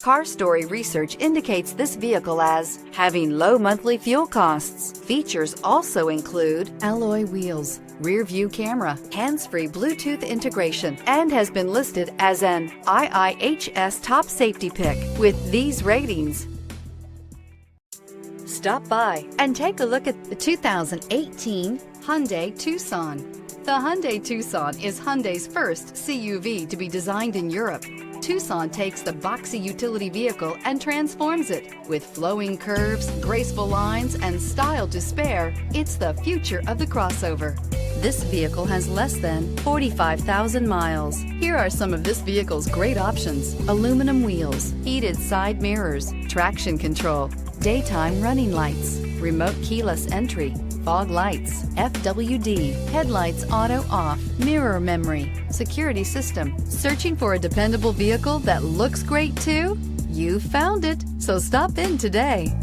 Car Story research indicates this vehicle as having low monthly fuel costs. Features also include alloy wheels, rear view camera, hands-free Bluetooth integration, and has been listed as an IIHS top safety pick with these ratings. Stop by and take a look at the 2018 Hyundai Tucson. The Hyundai Tucson is Hyundai's first CUV to be designed in Europe. Tucson takes the boxy utility vehicle and transforms it. With flowing curves, graceful lines, and style to spare, it's the future of the crossover. This vehicle has less than 45,000 miles. Here are some of this vehicle's great options: aluminum wheels, heated side mirrors, traction control, daytime running lights, remote keyless entry, fog lights, FWD, headlights auto off, mirror memory, security system. Searching for a dependable vehicle that looks great too? You found it, so stop in today.